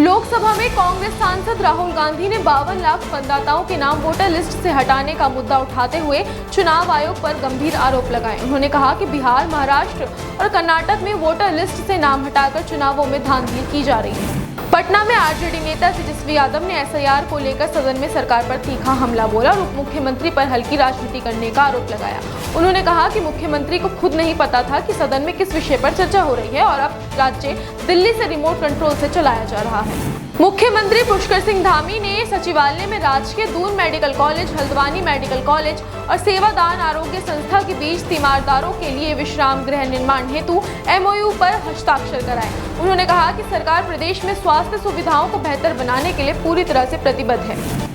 लोकसभा में कांग्रेस सांसद राहुल गांधी ने 52 लाख मतदाताओं के नाम वोटर लिस्ट से हटाने का मुद्दा उठाते हुए चुनाव आयोग पर गंभीर आरोप लगाए। उन्होंने कहा कि बिहार, महाराष्ट्र और कर्नाटक में वोटर लिस्ट से नाम हटाकर चुनावों में धांधली की जा रही है। पटना में आरजेडी नेता तेजस्वी यादव ने एसआईआर को लेकर सदन में सरकार पर तीखा हमला बोला और उप मुख्यमंत्री पर हल्की राजनीति करने का आरोप लगाया। उन्होंने कहा कि मुख्यमंत्री को खुद नहीं पता था कि सदन में किस विषय पर चर्चा हो रही है और अब राज्य दिल्ली से रिमोट कंट्रोल से चलाया जा रहा है। मुख्यमंत्री पुष्कर सिंह धामी ने सचिवालय में राजकीय Doon medical college, Haldwani medical college और सेवादान आरोग्य संस्था के बीच तीमारदारों के लिए विश्राम गृह निर्माण हेतु एमओयू पर हस्ताक्षर कराए। उन्होंने कहा कि सरकार प्रदेश में स्वास्थ्य सुविधाओं को बेहतर बनाने के लिए पूरी तरह से प्रतिबद्ध है।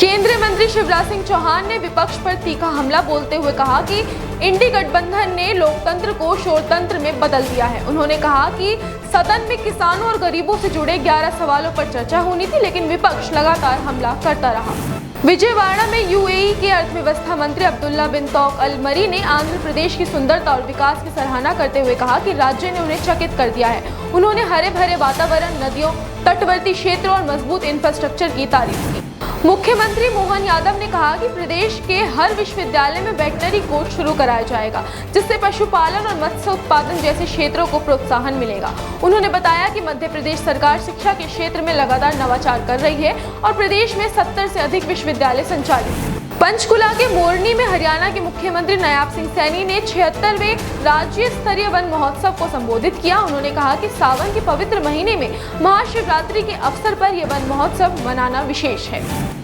केंद्रीय मंत्री शिवराज सिंह चौहान ने विपक्ष पर तीखा हमला बोलते हुए कहा कि इंडी गठबंधन ने लोकतंत्र को शोरतंत्र में बदल दिया है। उन्होंने कहा कि सदन में किसानों और गरीबों से जुड़े 11 सवालों पर चर्चा होनी थी, लेकिन विपक्ष लगातार हमला करता रहा। विजयवाड़ा में यूएई के अर्थव्यवस्था मंत्री अब्दुल्ला बिन तौक अल मरी ने आंध्र प्रदेश की सुंदरता और विकास की सराहना करते हुए कहा कि राज्य ने उन्हें चकित कर दिया है। उन्होंने हरे भरे वातावरण, नदियों, तटवर्ती क्षेत्रों और मजबूत इंफ्रास्ट्रक्चर की तारीफ की। मुख्यमंत्री मोहन यादव ने कहा कि प्रदेश के हर विश्वविद्यालय में वेटनरी कोर्स शुरू कराया जाएगा, जिससे पशुपालन और मत्स्य उत्पादन जैसे क्षेत्रों को प्रोत्साहन मिलेगा। उन्होंने बताया कि मध्य प्रदेश सरकार शिक्षा के क्षेत्र में लगातार नवाचार कर रही है और प्रदेश में 70 से अधिक विश्वविद्यालय संचालित हैं। पंचकुला के मोरनी में हरियाणा के मुख्यमंत्री नायाब सिंह सैनी ने 76वें राज्य स्तरीय वन महोत्सव को संबोधित किया। उन्होंने कहा कि सावन के पवित्र महीने में महाशिवरात्रि के अवसर पर यह वन महोत्सव मनाना विशेष है।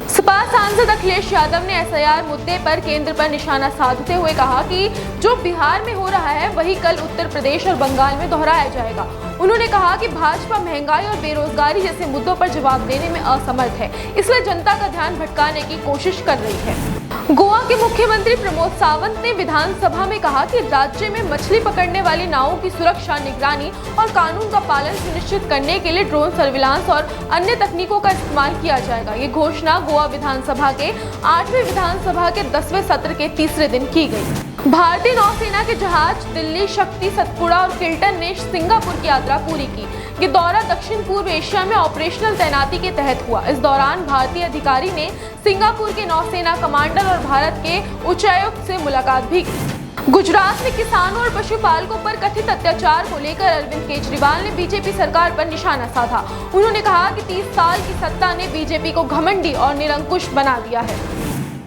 सपा सांसद अखिलेश यादव ने एसआईआर मुद्दे पर केंद्र पर निशाना साधते हुए कहा कि जो बिहार में हो रहा है वही कल उत्तर प्रदेश और बंगाल में दोहराया जाएगा। उन्होंने कहा कि भाजपा महंगाई और बेरोजगारी जैसे मुद्दों पर जवाब देने में असमर्थ है, इसलिए जनता का ध्यान भटकाने की कोशिश कर रही है। गोवा के मुख्यमंत्री प्रमोद सावंत ने विधानसभा में कहा कि राज्य में मछली पकड़ने वाली नावों की सुरक्षा, निगरानी और कानून का पालन सुनिश्चित करने के लिए ड्रोन सर्विलांस और अन्य तकनीकों का इस्तेमाल किया जाएगा। ये घोषणा गोवा विधानसभा के 8वें विधानसभा के 10वें सत्र के तीसरे दिन की गई। भारतीय नौसेना के जहाज दिल्ली, शक्ति, सतपुड़ा और किल्टन ने सिंगापुर की यात्रा पूरी की। ये दौरा दक्षिण पूर्व एशिया में ऑपरेशनल तैनाती के तहत हुआ। इस दौरान भारतीय अधिकारी ने सिंगापुर के नौसेना कमांडर और भारत के उच्चायुक्त से मुलाकात भी की। गुजरात में किसानों और पशुपालकों पर कथित अत्याचार को लेकर अरविंद केजरीवाल ने बीजेपी सरकार पर निशाना साधा। उन्होंने कहा कि 30 साल की सत्ता ने बीजेपी को घमंडी और निरंकुश बना दिया है।